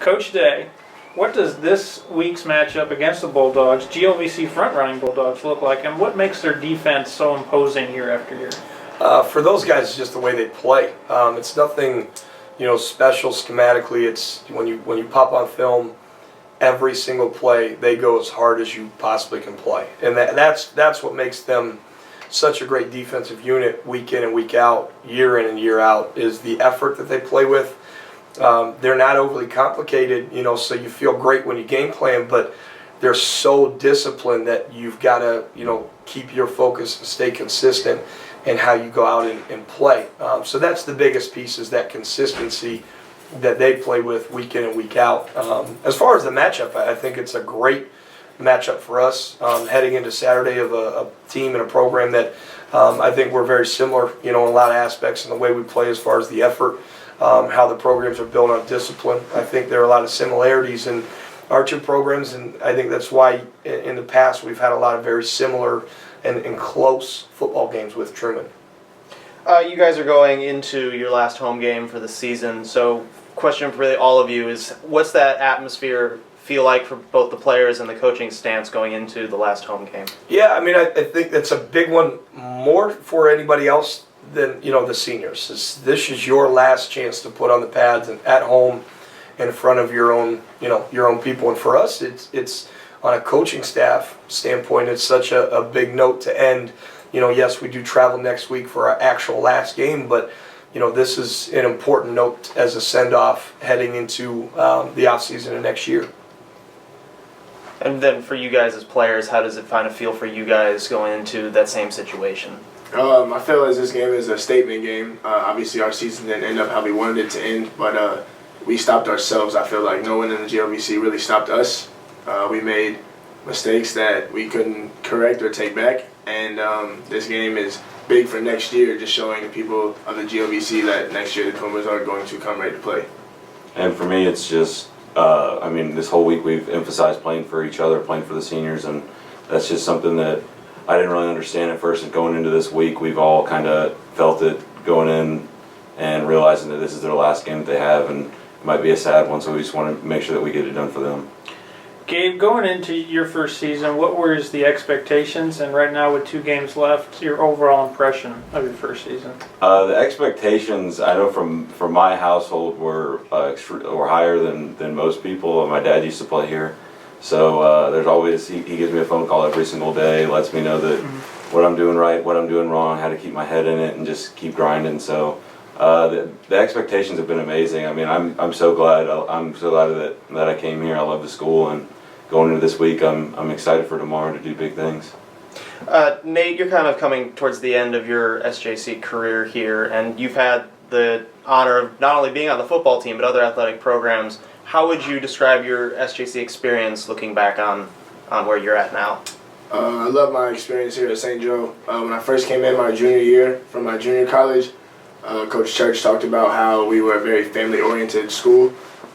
Coach Day, what does this week's matchup against the Bulldogs, GLVC front-running Bulldogs, look like, and what makes their defense so imposing year after year? For those guys, it's just the way they play. It's nothing, special schematically. It's when you pop on film, every single play they go as hard as you possibly can play, and that's what makes them such a great defensive unit week in and week out, year in and year out, is the effort that they play with. They're not overly complicated, so you feel great when you game plan, but they're so disciplined that you've got to, keep your focus and stay consistent in how you go out and play. So that's the biggest piece, is that consistency that they play with week in and week out. As far as the matchup, I think it's a great matchup for us heading into Saturday, of a team and a program that I think we're very similar, in a lot of aspects in the way we play as far as the effort, how the programs are built on discipline. I think there are a lot of similarities in our two programs, and I think that's why in the past we've had a lot of very similar and close football games with Truman. You guys are going into your last home game for the season, so question for really all of you is, what's that atmosphere feel like for both the players and the coaching stance going into the last home game? Yeah, I think that's a big one, more for anybody else than the seniors. This is your last chance to put on the pads and at home in front of your own people. And for us, it's on a coaching staff standpoint, it's such a big note to end. Yes, we do travel next week for our actual last game, but this is an important note as a send-off heading into the off-season of next year. And then for you guys as players, how does it kind of feel for you guys going into that same situation? I feel as this game is a statement game. Obviously, our season didn't end up how we wanted it to end, but we stopped ourselves. I feel like no one in the GLVC really stopped us. We made mistakes that we couldn't correct or take back, and this game is big for next year, just showing the people of the GLVC that next year the Pumas are going to come ready to play. And for me, it's just, this whole week we've emphasized playing for each other, playing for the seniors, and that's just something that I didn't really understand at first. And going into this week, we've all kind of felt it going in and realizing that this is their last game that they have, and it might be a sad one, so we just want to make sure that we get it done for them. Gabe, going into your first season, what were the expectations, and right now with 2 games left, your overall impression of your first season? The expectations, I know from my household, were higher than most people. My dad used to play here, so there's always, he gives me a phone call every single day, lets me know that what I'm doing right, what I'm doing wrong, how to keep my head in it, and just keep grinding. So the expectations have been amazing. I'm so glad. I'm so glad that I came here. I love the school, and going into this week, I'm excited for tomorrow to do big things. Nate, you're kind of coming towards the end of your SJC career here, and you've had the honor of not only being on the football team but other athletic programs. How would you describe your SJC experience looking back on where you're at now? I love my experience here at St. Joe. When I first came in my junior year from my junior college, Coach Church talked about how we were a very family-oriented school.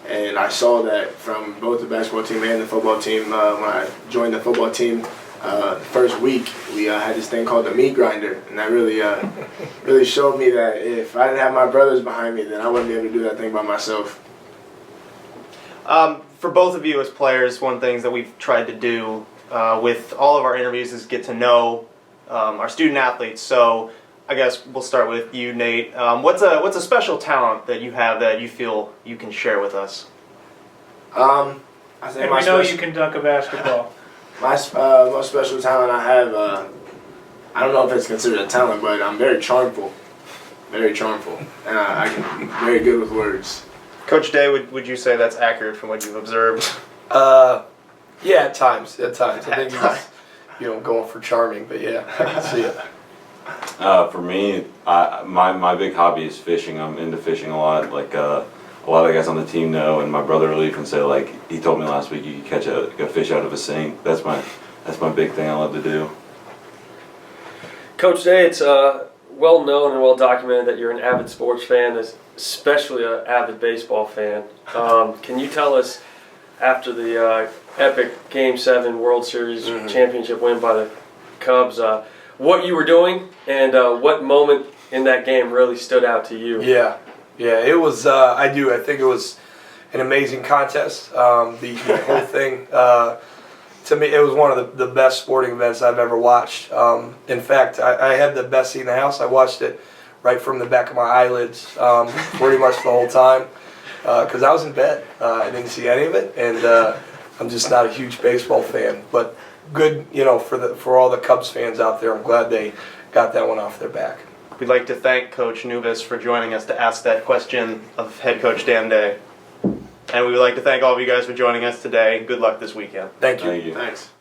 And I saw that from both the basketball team and the football team. When I joined the football team, the first week, we had this thing called the meat grinder. And that really showed me that if I didn't have my brothers behind me, then I wouldn't be able to do that thing by myself. For both of you as players, one of the things that we've tried to do with all of our interviews is get to know our student athletes. So I guess we'll start with you, Nate. What's a special talent that you have that you feel you can share with us? I think And we know you can dunk a basketball. My most special talent I have, I don't know if it's considered a talent, but I'm very charmful. Very charmful. And I'm very good with words. Coach Day, would you say that's accurate from what you've observed? Yeah, at times. I think he's, going for charming, but yeah, I can see it. For me, my big hobby is fishing. I'm into fishing a lot. Like a lot of guys on the team know, and my brother will even say, he told me last week you can catch a fish out of a sink. That's my big thing I love to do. Coach Day, it's well known and well documented that you're an avid sports fan, especially an avid baseball fan. Can you tell us, after the epic Game 7 World Series championship win by the Cubs, what you were doing and what moment in that game really stood out to you? Yeah, it was. I think it was an amazing contest. The whole thing, to me, it was one of the best sporting events I've ever watched. In fact, I had the best seat in the house. I watched it right from the back of my eyelids pretty much the whole time because I was in bed. I didn't see any of it, and I'm just not a huge baseball fan. But good, for all the Cubs fans out there, I'm glad they got that one off their back. We'd like to thank Coach Nubis for joining us to ask that question of head coach Dan Day. And we would like to thank all of you guys for joining us today. Good luck this weekend. Thank you. Thank you. Thanks.